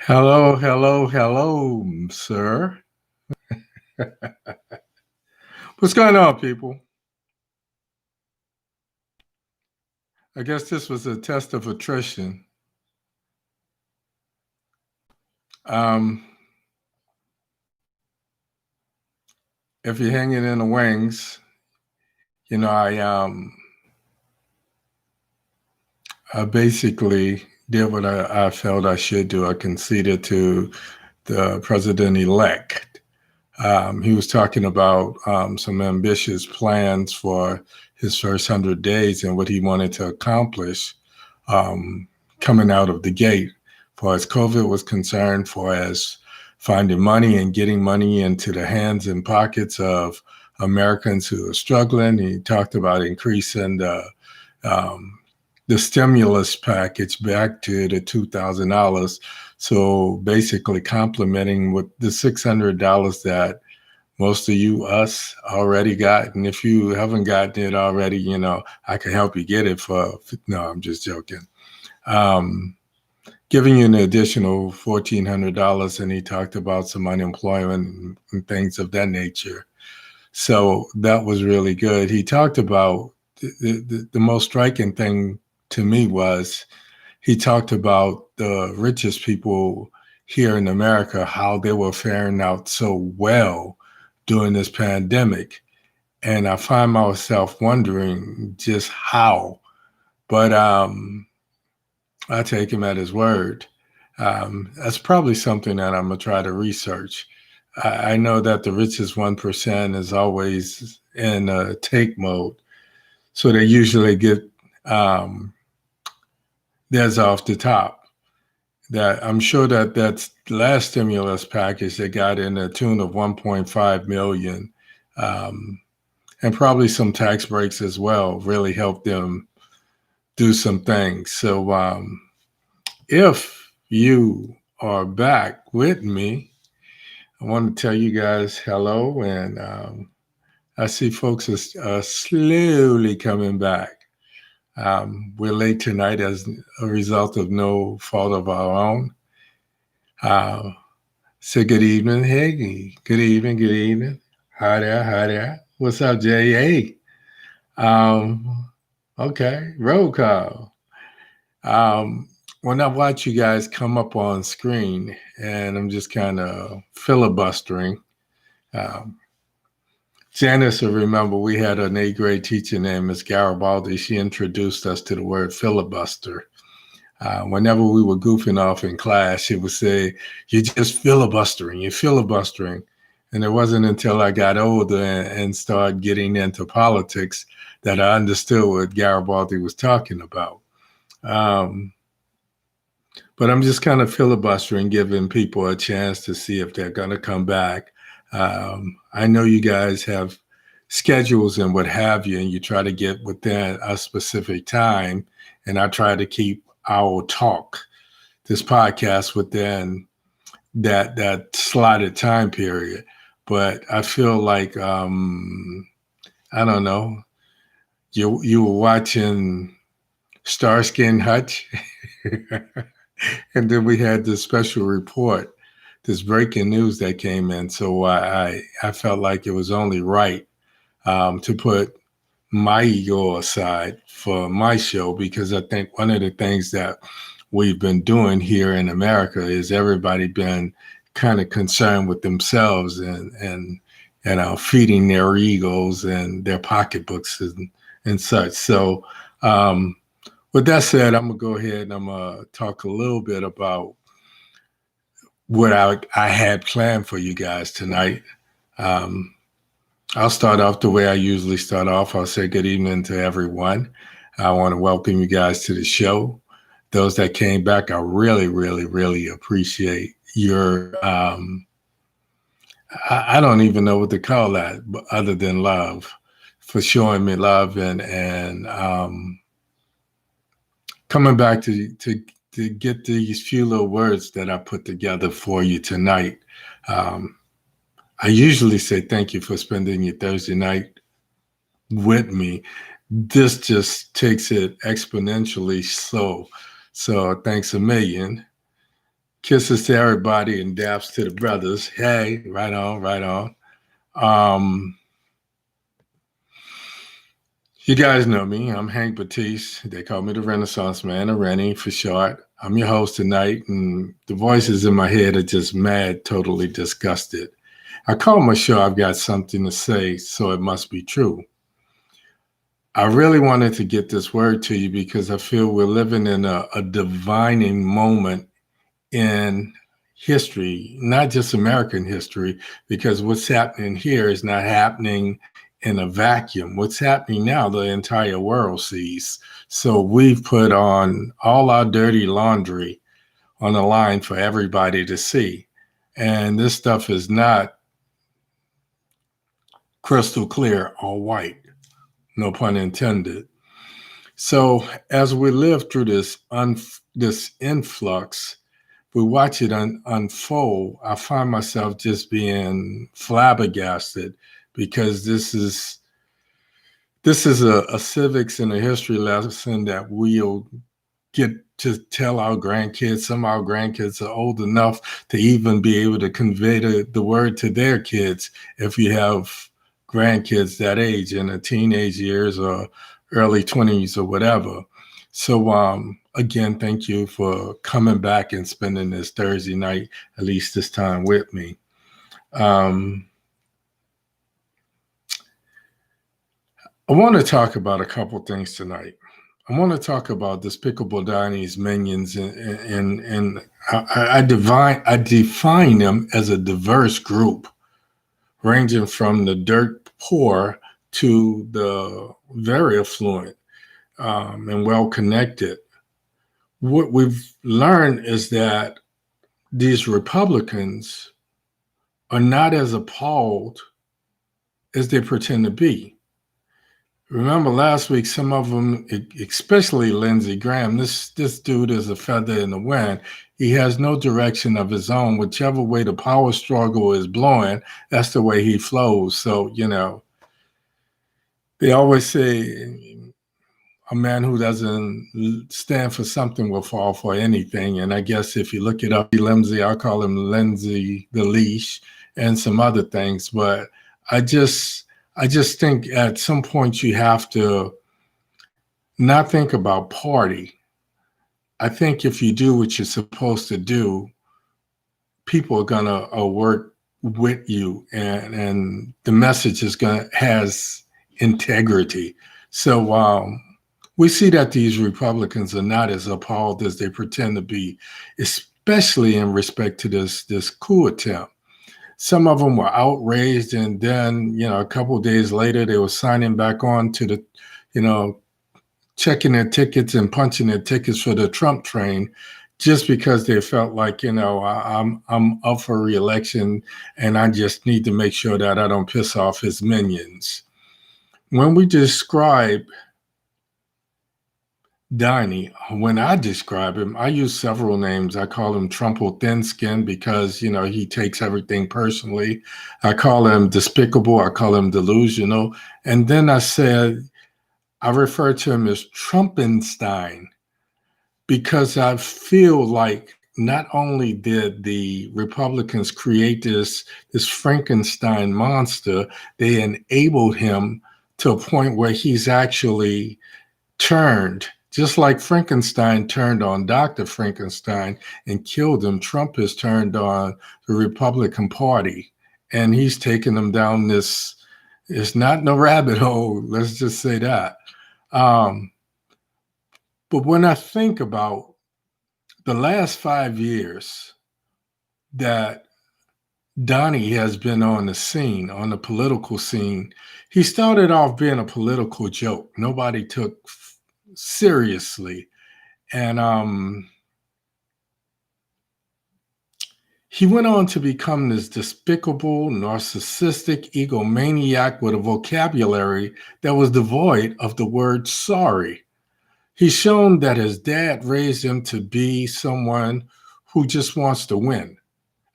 Hello, hello, hello, sir. What's going on, people? I guess this was a test of attrition. Um, if you're hanging in the wings, you know, I basically did what I felt I should do. I conceded to the president-elect. He was talking about some ambitious plans for his first 100 days and what he wanted to accomplish um, coming out of the gate, for as COVID was concerned, for as finding money and getting money into the hands and pockets of Americans who are struggling. He talked about increasing um, the stimulus package back to the $2,000. So basically complementing with the $600 that most of us already got. And if you haven't gotten it already, I can help you get it for, no, I'm just joking. Um, Giving you an additional $1,400. And he talked about some unemployment and things of that nature. So that was really good. He talked about the most striking thing to me was he talked about the richest people here in America, how they were faring out so well during this pandemic. And I find myself wondering just how. But I take him at his word. That's probably something that I'm going to try to research. I know that the richest 1% is always in take mode. So they usually get theirs off the top. That I'm sure that last stimulus package they got in the tune of 1.5 million, and probably some tax breaks as well, really helped them do some things. So if you are back with me, I want to tell you guys hello, and I see folks are slowly coming back. We're late tonight as a result of no fault of our own. Say good evening. Hey, good evening, good evening. Hi there, hi there. What's up, Jay? Hey. Okay, roll call. When I watch you guys come up on screen and I'm just kind of filibustering, um, Janice will remember we had an 8th grade teacher named Miss Garibaldi. She introduced us to the word filibuster. Whenever we were goofing off in class, she would say, "You're just filibustering, you're filibustering." And it wasn't until I got older and started getting into politics that I understood what Garibaldi was talking about. Um, but I'm just kind of filibustering, giving people a chance to see if they're going to come back. I know you guys have schedules and what have you, and you try to get within a specific time. And I try to keep our talk, this podcast, within that slotted time period. But I feel like I don't know. You were watching Starsky and Hutch, and then we had this special report, this breaking news that came in. So I felt like it was only right to put my ego aside for my show, because I think one of the things that we've been doing here in America is everybody been kind of concerned with themselves and feeding their egos and their pocketbooks and such. So with that said, I'm gonna go ahead and I'm gonna talk a little bit about what I had planned for you guys tonight. Um, I'll start off the way I usually start off. I'll say good evening to everyone. I want to welcome you guys to the show. Those that came back, I really, really, really appreciate your, I don't even know what to call that other than love, for showing me love and coming back to get these few little words that I put together for you tonight. I usually say thank you for spending your Thursday night with me. This just takes it exponentially so. So thanks a million. Kisses to everybody and daps to the brothers. Hey, right on, right on. Um, you guys know me. I'm Hank Batiste. They call me the Renaissance Man, or Rennie for short. I'm your host tonight, and the voices in my head are just mad, totally disgusted. I call my show I've Got Something to Say, so it must be true. I really wanted to get this word to you because I feel we're living in a divining moment in history, not just American history, because what's happening here is not happening in a vacuum. What's happening now, the entire world sees. So we've put on all our dirty laundry on the line for everybody to see. And this stuff is not crystal clear or white, no pun intended. So as we live through this influx, we watch it unfold. I find myself just being flabbergasted because this is a civics and a history lesson that we'll get to tell our grandkids. Some of our grandkids are old enough to even be able to convey the word to their kids if you have grandkids that age in the teenage years or early 20s or whatever. So again, thank you for coming back and spending this Thursday night, at least this time with me. I want to talk about a couple things tonight. I want to talk about Despicable Donnie's minions, and I define them as a diverse group, ranging from the dirt poor to the very affluent and well-connected. What we've learned is that these Republicans are not as appalled as they pretend to be. Remember last week, some of them, especially Lindsey Graham, this dude is a feather in the wind. He has no direction of his own. Whichever way the power struggle is blowing, that's the way he flows. So, they always say a man who doesn't stand for something will fall for anything. And I guess if you look it up, Lindsey, I'll call him Lindsey the Leash and some other things. But I just think at some point you have to not think about party. I think if you do what you're supposed to do, people are gonna work with you, and the message has integrity. So we see that these Republicans are not as appalled as they pretend to be, especially in respect to this coup attempt. Some of them were outraged, and then, a couple of days later, they were signing back on to the, checking their tickets and punching their tickets for the Trump train, just because they felt like, I'm up for re-election, and I just need to make sure that I don't piss off his minions. When we describe Donnie, when I describe him, I use several names. I call him Trumple Thin-Skin because, he takes everything personally. I call him despicable. I call him delusional. And then I refer to him as Trumpenstein because I feel like not only did the Republicans create this Frankenstein monster, they enabled him to a point where he's actually turned. Just like Frankenstein turned on Dr. Frankenstein and killed him, Trump has turned on the Republican Party. And he's taken them down it's not no rabbit hole, let's just say that. But when I think about the last 5 years that Donnie has been on the scene, on the political scene, he started off being a political joke. Nobody took seriously. And he went on to become this despicable, narcissistic egomaniac with a vocabulary that was devoid of the word sorry. He's shown that his dad raised him to be someone who just wants to win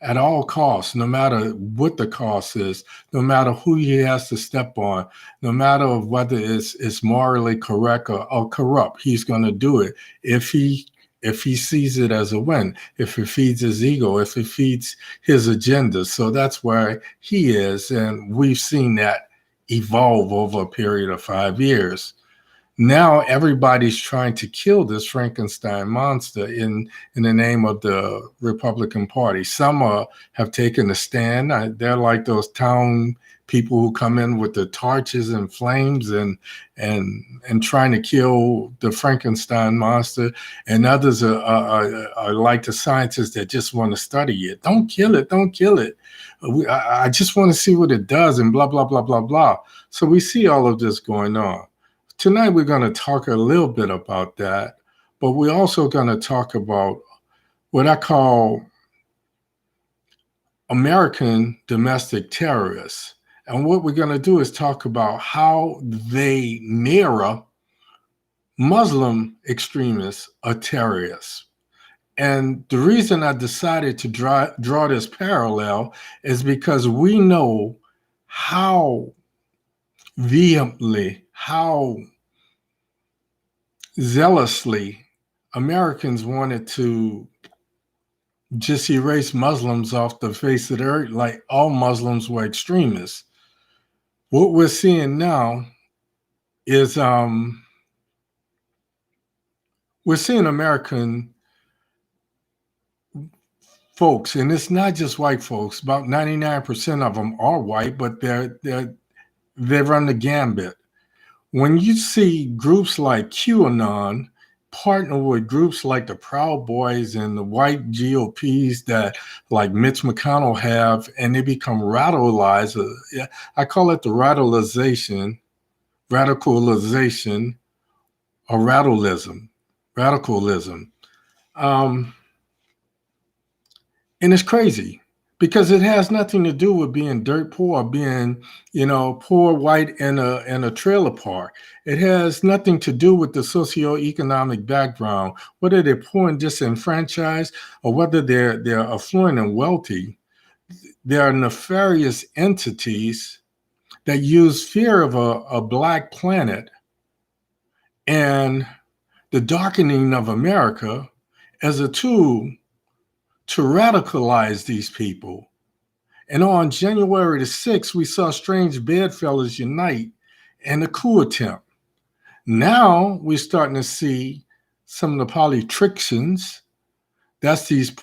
at all costs, no matter what the cost is, no matter who he has to step on, no matter whether it's morally correct or corrupt, he's going to do it if he if he sees it as a win, if it feeds his ego, if it feeds his agenda. So that's where he is. And we've seen that evolve over a period of 5 years. Now everybody's trying to kill this Frankenstein monster in the name of the Republican Party. Some have taken a stand. They're like those town people who come in with the torches and flames and trying to kill the Frankenstein monster. And others are like the scientists that just want to study it. Don't kill it. Don't kill it. I just want to see what it does and blah, blah, blah, blah, blah. So we see all of this going on. Tonight, we're going to talk a little bit about that, but we're also going to talk about what I call American domestic terrorists. And what we're going to do is talk about how they mirror Muslim extremists or terrorists. And the reason I decided to draw this parallel is because we know how vehemently, how zealously Americans wanted to just erase Muslims off the face of the earth, like all Muslims were extremists. What we're seeing now is we're seeing American folks, and it's not just white folks. About 99% of them are white, but they run the gambit. When you see groups like QAnon partner with groups like the Proud Boys and the white GOPs that like Mitch McConnell have, and they become radicalized. I call it the radicalization or radicalism. And it's crazy because it has nothing to do with being dirt poor, being, poor white in a trailer park. It has nothing to do with the socioeconomic background, whether they're poor and disenfranchised or whether they're affluent and wealthy. There are nefarious entities that use fear of a black planet and the darkening of America as a tool to radicalize these people. And on January the 6th, we saw strange bedfellows unite in a coup attempt. Now we're starting to see some of the politicians, that's these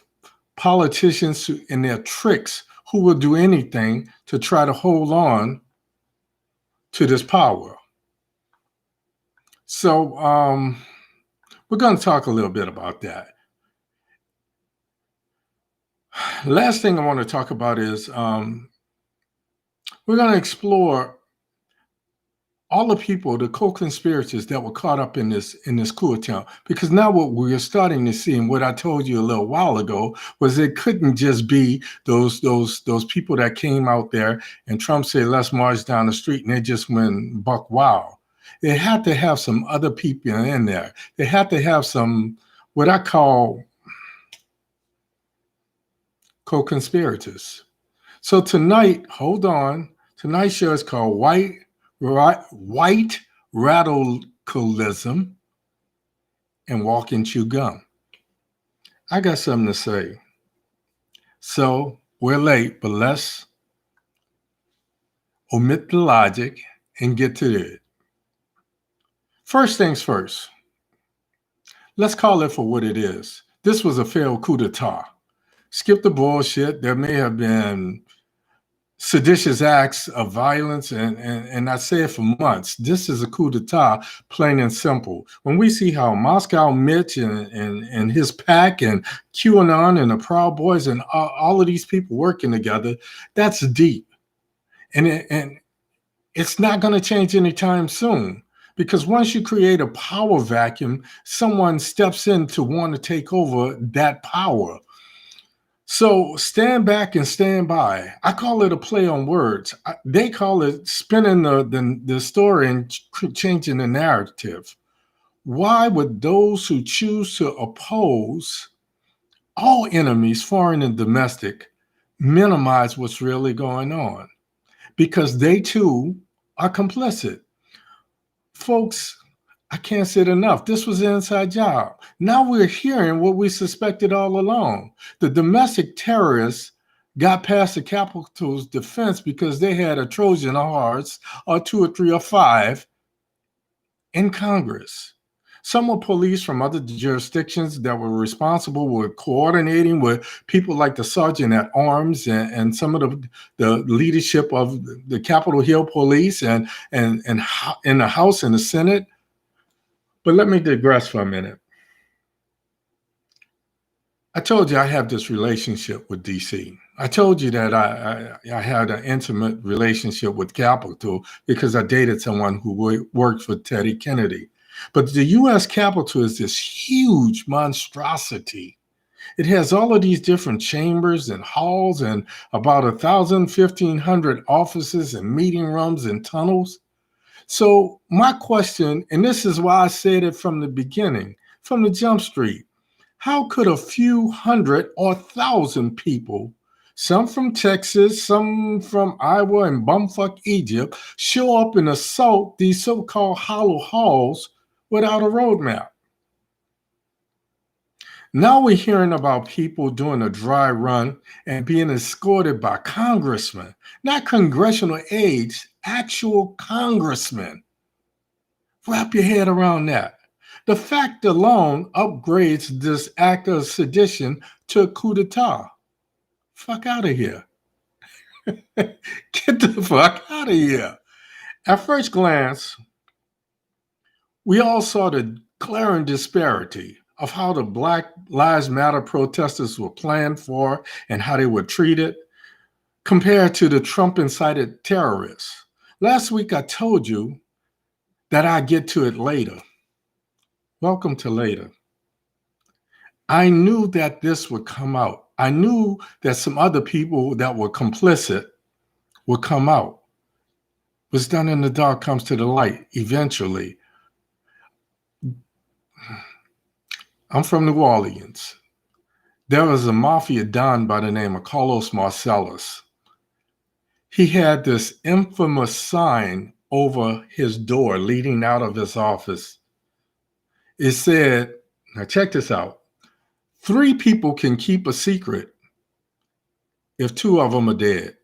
politicians and their tricks, who will do anything to try to hold on to this power. So we're going to talk a little bit about that. Last thing I want to talk about is we're going to explore all the people, the co-conspirators that were caught up in this coup attempt. Because now what we're starting to see, and what I told you a little while ago, was it couldn't just be those people that came out there and Trump said, let's march down the street, and they just went buck wild. They had to have some other people in there. They had to have some, what I call co-conspirators. So tonight, hold on, tonight's show is called White Radicalism and Walk and Chew Gum. I got something to say. So we're late, but let's omit the logic and get to it. First things first, let's call it for what it is. This was a failed coup d'etat. Skip the bullshit. There may have been seditious acts of violence, and I say it for months. This is a coup d'etat, plain and simple. When we see how Moscow Mitch and his pack and QAnon and the Proud Boys and all of these people working together, that's deep. And it's not going to change anytime soon. Because once you create a power vacuum, someone steps in to want to take over that power. So stand back and stand by. I call it a play on words. They call it spinning the story and changing the narrative. Why would those who choose to oppose all enemies, foreign and domestic, minimize what's really going on? Because they too are complicit. Folks, I can't say it enough. This was an inside job. Now we're hearing what we suspected all along. The domestic terrorists got past the Capitol's defense because they had a Trojan horse or two or three or five in Congress. Some were police from other jurisdictions that were responsible with coordinating with people like the sergeant at arms and some of the leadership of the Capitol Hill Police and in the House and the Senate. But let me digress for a minute. I told you I have this relationship with DC. I told you that I had an intimate relationship with Capitol because I dated someone who worked for Teddy Kennedy. But the U.S. Capitol is this huge monstrosity. It has all of these different chambers and halls and about 1,500 offices and meeting rooms and tunnels. So my question, and this is why I said it from the beginning, from the jump street, how could a few hundred or thousand people, some from Texas, some from Iowa and bumfuck Egypt, show up and assault these so-called hollow halls without a roadmap? Now we're hearing about people doing a dry run and being escorted by congressmen, not congressional aides, actual congressmen. Wrap your head around that. The fact alone upgrades this act of sedition to a coup d'etat. Fuck out of here. Get the fuck out of here. At first glance, we all saw the glaring disparity of how the Black Lives Matter protesters were planned for and how they were treated compared to the Trump-incited terrorists. Last week, I told you that I'd get to it later. Welcome to later. I knew that this would come out. I knew that some other people that were complicit would come out. What's done in the dark comes to the light eventually. I'm from New Orleans. There was a mafia don by the name of Carlos Marcellus. He had this infamous sign over his door leading out of his office. It said, now check this out, 3 people can keep a secret if 2 of them are dead.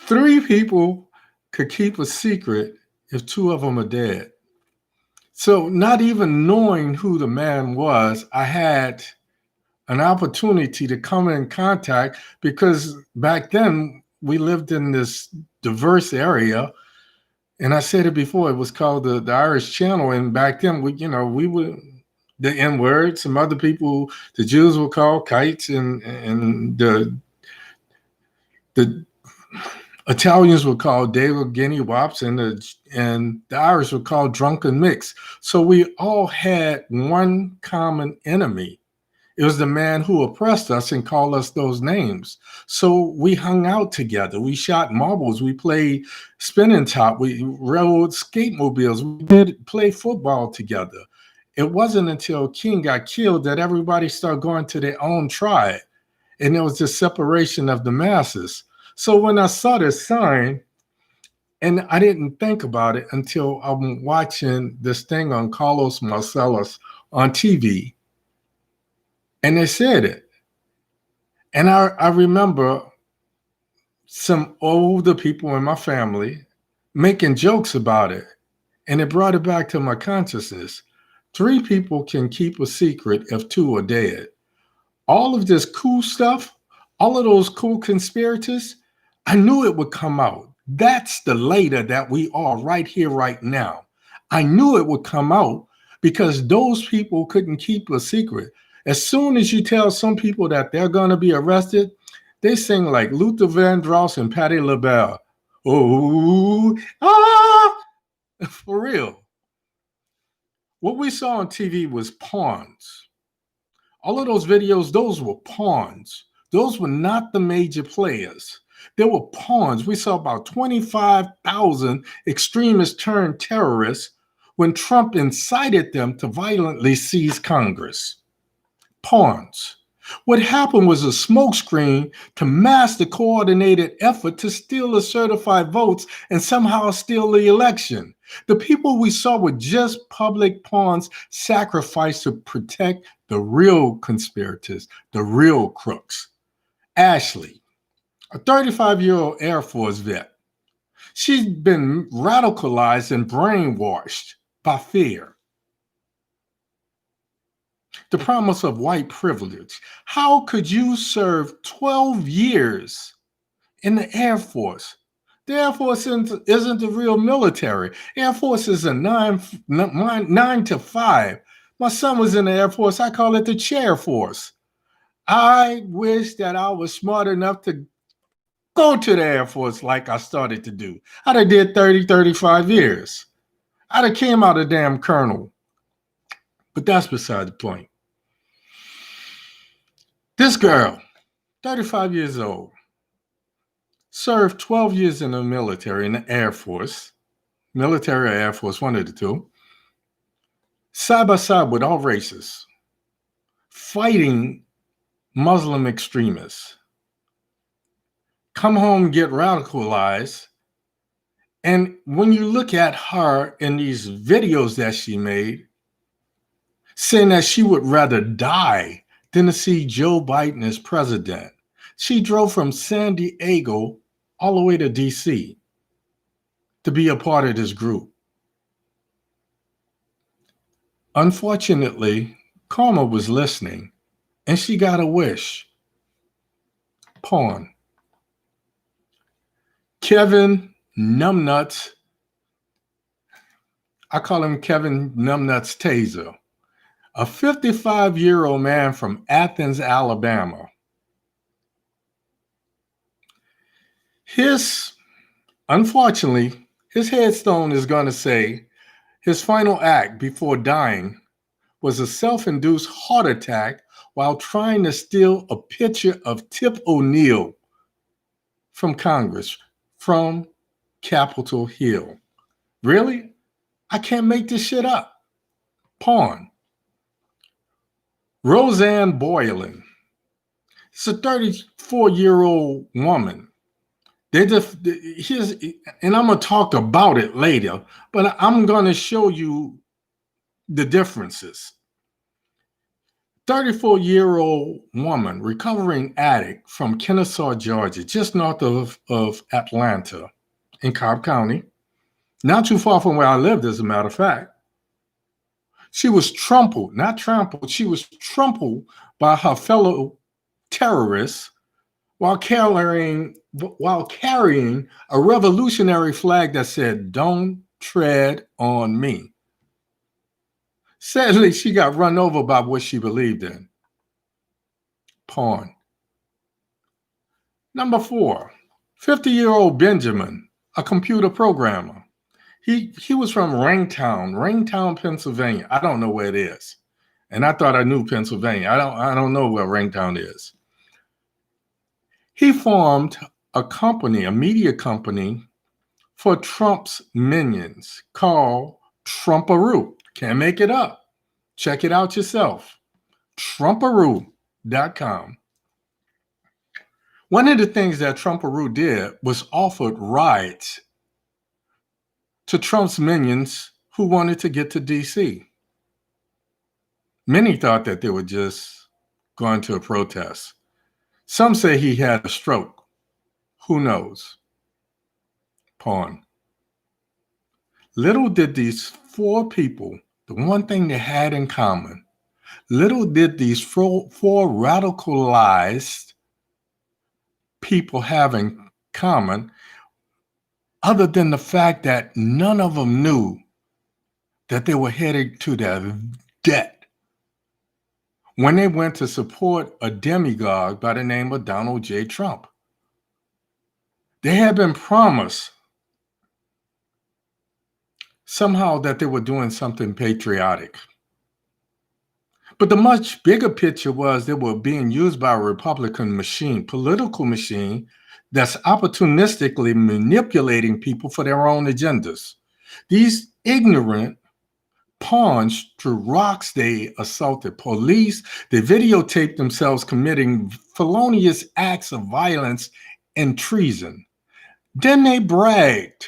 3 people could keep a secret if 2 of them are dead. So not even knowing who the man was, I had an opportunity to come in contact because back then we lived in this diverse area. And I said it before, it was called the Irish Channel. And back then, we were the N-word. Some other people, the Jews were called kites, and the Italians were called David Guinea Wops, and the Irish were called Drunken Mix. So we all had one common enemy. It was the man who oppressed us and called us those names. So we hung out together. We shot marbles. We played spinning top. We rode skatemobiles. We did play football together. It wasn't until King got killed that everybody started going to their own tribe. And there was this separation of the masses. So when I saw this sign, and I didn't think about it until I'm watching this thing on Carlos Marcellus on TV, and they said it. And I remember some older people in my family making jokes about it, and it brought it back to my consciousness. 3 people can keep a secret if 2 are dead. All of this cool stuff, all of those cool conspirators, I knew it would come out. That's the later that we are right here, right now. I knew it would come out because those people couldn't keep a secret. As soon as you tell some people that they're going to be arrested, they sing like Luther Vandross and Patti LaBelle. Oh, ah, for real. What we saw on TV was pawns. All of those videos, those were pawns. Those were not the major players. There were pawns. We saw about 25,000 extremists turned terrorists when Trump incited them to violently seize Congress. Pawns. What happened was a smokescreen to mask the coordinated effort to steal the certified votes and somehow steal the election. The people we saw were just public pawns sacrificed to protect the real conspirators, the real crooks. Ashley, a 35-year-old Air Force vet, she's been radicalized and brainwashed by fear. The promise of white privilege. How could you serve 12 years in the Air Force? The Air Force isn't the real military. Air Force is a 9 to 5. My son was in the Air Force. I call it the chair force. I wish that I was smart enough to go to the Air Force like I started to do. I'd have did 30, 35 years. I'd have came out a damn colonel. But that's beside the point. This girl, 35 years old, served 12 years in the military, in the Air Force, military or Air Force, one of the two, side by side with all races, fighting Muslim extremists. Come home, get radicalized. And when you look at her in these videos that she made, saying that she would rather die than to see Joe Biden as president. She drove from San Diego all the way to DC to be a part of this group. Unfortunately, Karma was listening and she got a wish. Pawn. Kevin Numbnuts, I call him Kevin Numbnuts Taser, a 55-year-old man from Athens, Alabama. Unfortunately, his headstone is going to say his final act before dying was a self-induced heart attack while trying to steal a picture of Tip O'Neill from Congress, from Capitol Hill. Really? I can't make this shit up. Pawn. Roseanne Boylan. It's a 34-year-old woman. And I'm going to talk about it later, but I'm going to show you the differences. 34-year-old woman, recovering addict from Kennesaw, Georgia, just north of Atlanta in Cobb County, not too far from where I lived, as a matter of fact. She was trampled by her fellow terrorists while carrying a revolutionary flag that said, "Don't tread on me." Sadly, she got run over by what she believed in. Pawn. Number 4, 50-year-old Benjamin, a computer programmer. He was from Ringtown, Pennsylvania. I don't know where it is. And I thought I knew Pennsylvania. I don't know where Ringtown is. He formed a company, a media company for Trump's minions called Trumparoo. Can't make it up. Check it out yourself. Trumparoo.com. One of the things that Trumparoo did was offered rides to Trump's minions who wanted to get to DC. Many thought that they were just going to a protest. Some say he had a stroke. Who knows? Pawn. Little did these 4 people, the one thing they had in common, little did these 4 radicalized people have in common, other than the fact that none of them knew that they were headed to their death when they went to support a demagogue by the name of Donald J. Trump. They had been promised somehow that they were doing something patriotic. But the much bigger picture was they were being used by a Republican machine, political machine, that's opportunistically manipulating people for their own agendas. These ignorant, pawns, threw rocks, they assaulted police, they videotaped themselves committing felonious acts of violence and treason. Then they bragged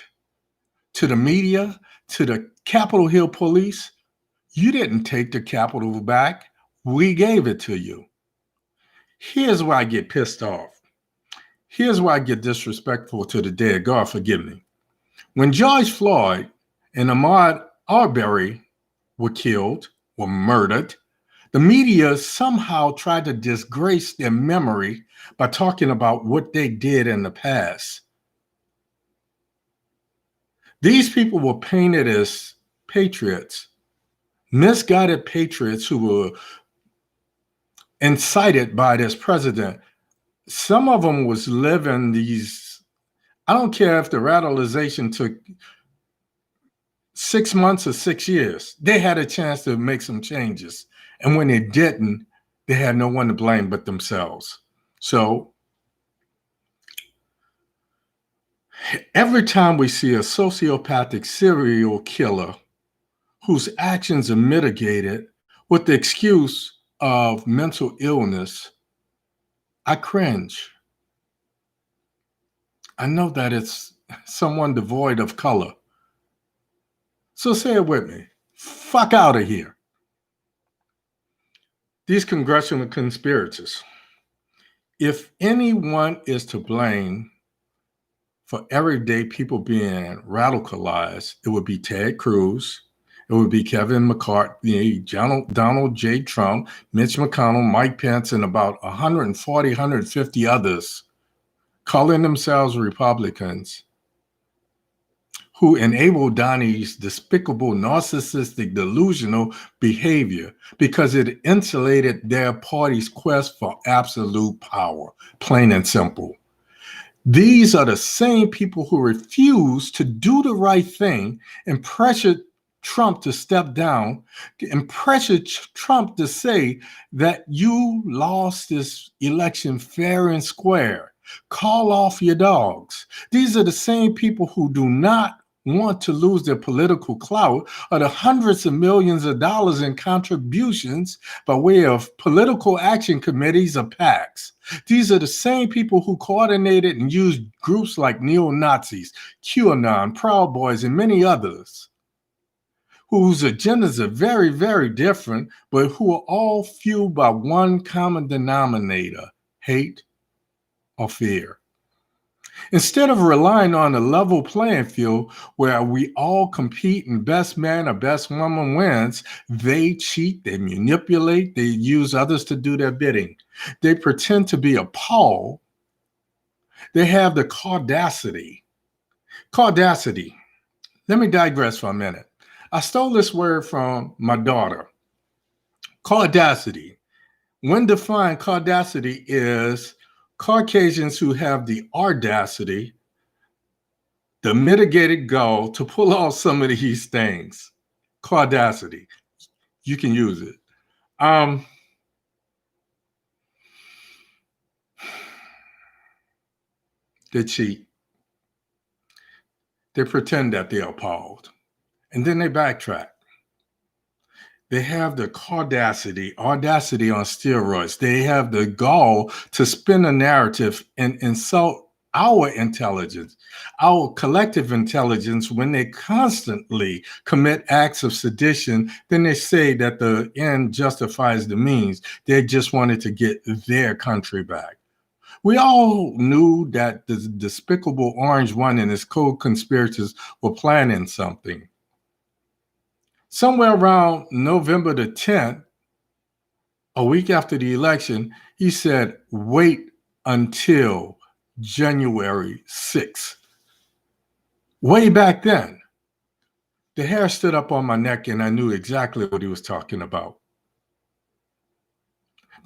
to the media, to the Capitol Hill police, you didn't take the Capitol back. We gave it to you. Here's where I get pissed off. Here's where I get disrespectful to the dead. God forgive me. When George Floyd and Ahmaud Arbery were killed, were murdered, the media somehow tried to disgrace their memory by talking about what they did in the past. These people were painted as patriots, misguided patriots who were incited by this president. Some of them was living these, I don't care if the radicalization took 6 months or 6 years. They had a chance to make some changes. And when they didn't, they had no one to blame but themselves. So every time we see a sociopathic serial killer whose actions are mitigated with the excuse of mental illness, I cringe. I know that it's someone devoid of color. So say it with me. Fuck out of here. These congressional conspirators. If anyone is to blame for everyday people being radicalized, it would be Ted Cruz, it would be Kevin McCarthy, Donald J. Trump, Mitch McConnell, Mike Pence, and about 140, 150 others calling themselves Republicans who enabled Donnie's despicable, narcissistic, delusional behavior because it insulated their party's quest for absolute power, plain and simple. These are the same people who refuse to do the right thing and pressured Trump to step down and pressured Trump to say that you lost this election fair and square. Call off your dogs. These are the same people who do not want to lose their political clout or the hundreds of millions of dollars in contributions by way of political action committees or PACs. These are the same people who coordinated and used groups like neo-Nazis, QAnon, Proud Boys, and many others, whose agendas are very, very different, but who are all fueled by one common denominator: hate or fear. Instead of relying on a level playing field where we all compete and best man or best woman wins, they cheat, they manipulate, they use others to do their bidding. They pretend to be appalled. They have the caudacity. Caudacity. Let me digress for a minute. I stole this word from my daughter. Caudacity. When defined, caudacity is Caucasians who have the audacity, the mitigated gall to pull off some of these things. Caudacity. You can use it. They cheat. They pretend that they're appalled. And then they backtrack. They have the audacity on steroids. They have the gall to spin a narrative and insult our intelligence, our collective intelligence, when they constantly commit acts of sedition. Then they say that the end justifies the means. They just wanted to get their country back. We all knew that the despicable Orange One and his co-conspirators were planning something. Somewhere around November the 10th, a week after the election, he said, wait until January 6th. Way back then, the hair stood up on my neck and I knew exactly what he was talking about.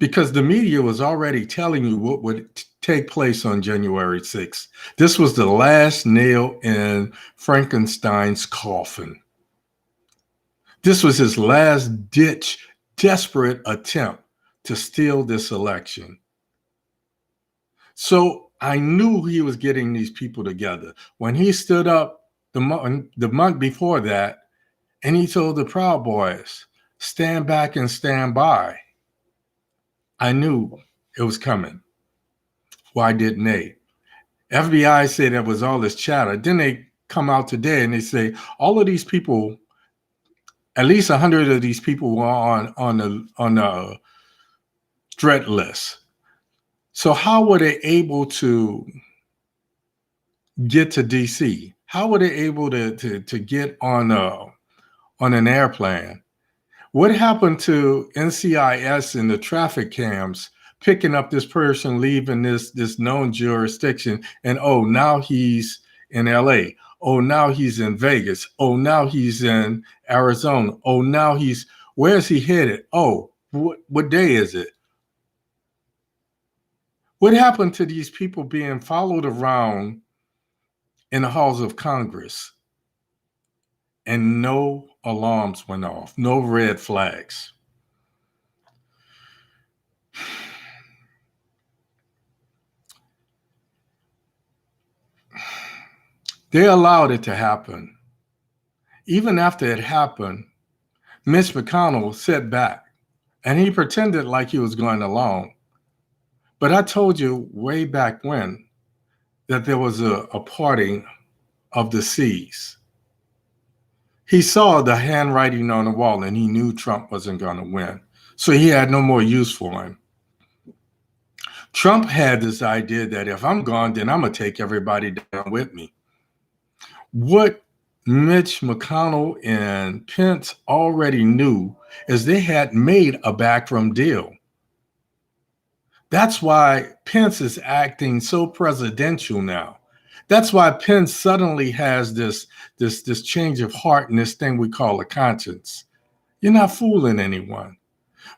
Because the media was already telling you what would take place on January 6th. This was the last nail in Frankenstein's coffin. This was his last-ditch, desperate attempt to steal this election. So I knew he was getting these people together. When he stood up the month before that And he told the Proud Boys, stand back and stand by. I knew it was coming. Why didn't they? FBI said there was all this chatter. Then they come out today and they say all of these people, at least 100 of these people were on the threat list. So how were they able to get to DC? How were they able to get on an airplane? What happened to NCIS and the traffic cams picking up this person leaving this known jurisdiction? And oh, now he's in LA. Oh, now he's in Vegas. Oh, now he's in Arizona. Oh, now where's he headed? Oh, what day is it? What happened to these people being followed around in the halls of Congress and no alarms went off, no red flags? They allowed it to happen. Even after it happened, Mitch McConnell sat back and he pretended like he was going along. But I told you way back when that there was a parting of the seas. He saw the handwriting on the wall and he knew Trump wasn't going to win. So he had no more use for him. Trump had this idea that if I'm gone, then I'm going to take everybody down with me. What Mitch McConnell and Pence already knew is they had made a backroom deal. That's why Pence is acting so presidential now. That's why Pence suddenly has this change of heart and this thing we call a conscience. You're not fooling anyone.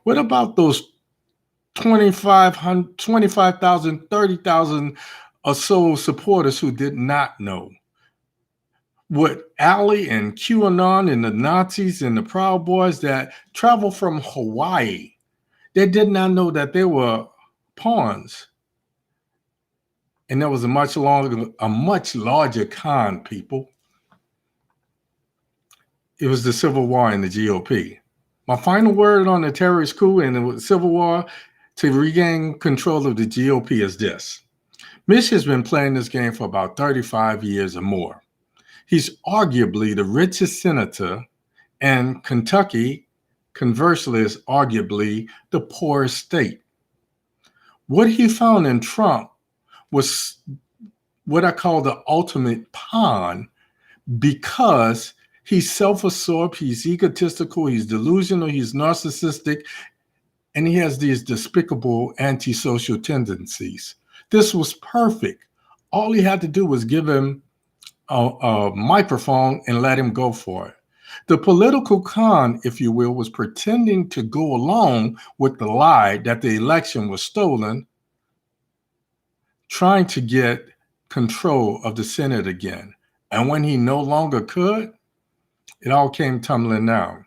What about those 25,000, 30,000 or so supporters who did not know? What Ali and QAnon and the Nazis and the Proud Boys that traveled from Hawaii, they did not know that they were pawns. And there was a much larger con, people. It was the Civil War and the GOP. My final word on the terrorist coup and the Civil War to regain control of the GOP is this. Mitch has been playing this game for about 35 years or more. He's arguably the richest senator, and Kentucky, conversely, is arguably the poorest state. What he found in Trump was what I call the ultimate pawn, because he's self-absorbed, he's egotistical, he's delusional, he's narcissistic, and he has these despicable antisocial tendencies. This was perfect. All he had to do was give him a microphone and let him go for it. The political con, if you will, was pretending to go along with the lie that the election was stolen, trying to get control of the Senate again. And when he no longer could, it all came tumbling down.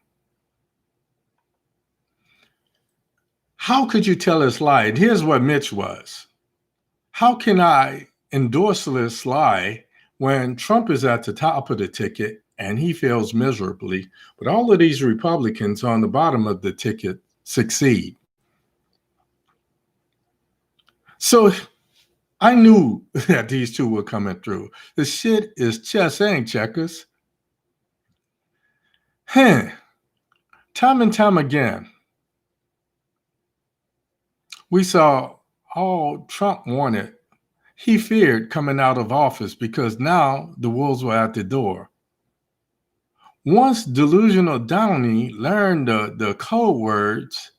How could you tell this lie? And here's what Mitch was. How can I endorse this lie when Trump is at the top of the ticket and he fails miserably, but all of these Republicans on the bottom of the ticket succeed? So I knew that these two were coming through. The shit is chess, ain't checkers. Time and time again, we saw all Trump wanted. He feared coming out of office because now the wolves were at the door. Once delusional Downey learned the code words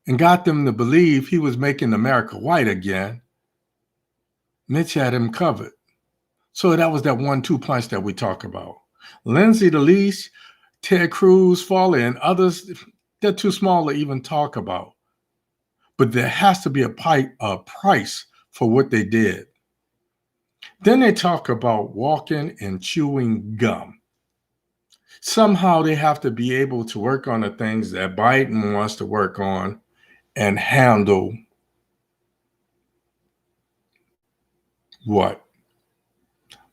and got them to believe he was making America white again, Mitch had him covered. So that was that 1-2 punch that we talk about. Lindsay the Least, Ted Cruz, Foley, and others, they're too small to even talk about. But there has to be a price for what they did. Then they talk about walking and chewing gum. Somehow they have to be able to work on the things that Biden wants to work on and handle what?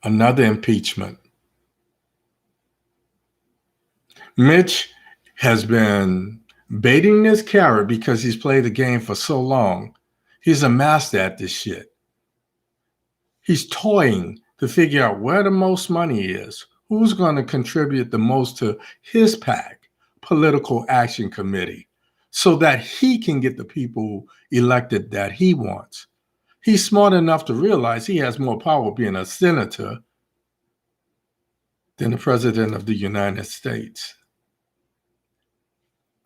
Another impeachment. Mitch has been baiting this carrot because he's played the game for so long. He's a master at this shit. He's toying to figure out where the most money is, who's going to contribute the most to his PAC, Political Action Committee, so that he can get the people elected that he wants. He's smart enough to realize he has more power being a senator than the president of the United States.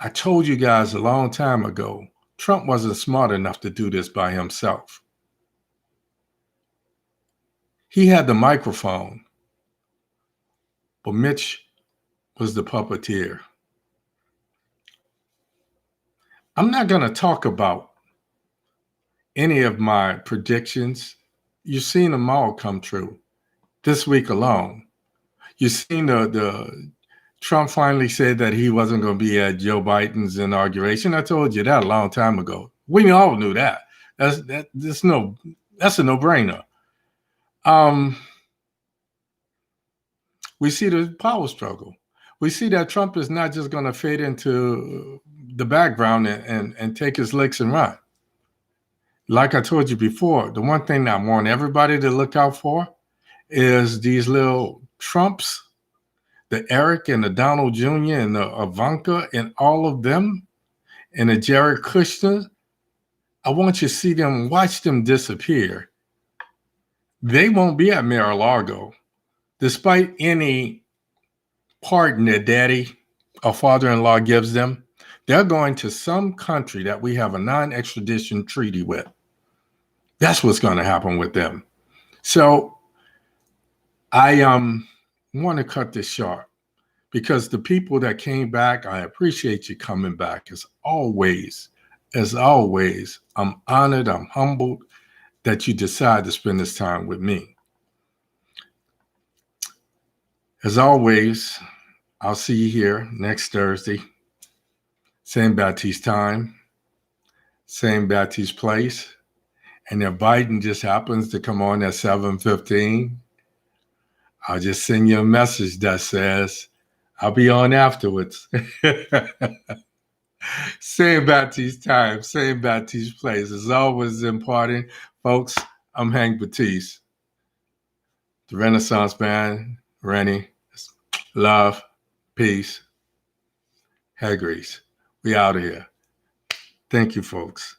I told you guys a long time ago, Trump wasn't smart enough to do this by himself. He had the microphone, but Mitch was the puppeteer. I'm not going to talk about any of my predictions. You've seen them all come true this week alone. You've seen the Trump finally said that he wasn't going to be at Joe Biden's inauguration. I told you that a long time ago. We all knew that. That's a no-brainer. We see the power struggle. We see that Trump is not just going to fade into the background and take his licks and run. Like I told you before, the one thing that I want everybody to look out for is these little Trumps, the Eric and the Donald Jr. and the Ivanka and all of them, and the Jared Kushner. I want you to see them, watch them disappear. They won't be at Mar-a-Lago, despite any pardon their daddy or father-in-law gives them. They're going to some country that we have a non-extradition treaty with. That's what's going to happen with them. So I want to cut this short because the people that came back, I appreciate you coming back as always. As always, I'm honored, I'm humbled that you decide to spend this time with me. As always, I'll see you here next Thursday. Same Baptiste time, same Baptiste place. And if Biden just happens to come on at 7:15, I'll just send you a message that says, I'll be on afterwards. Same Baptiste time, same Baptiste place. As always important, folks, I'm Hank Batiste. The Renaissance Band, Rennie, love, peace, hair grease. We out of here. Thank you, folks.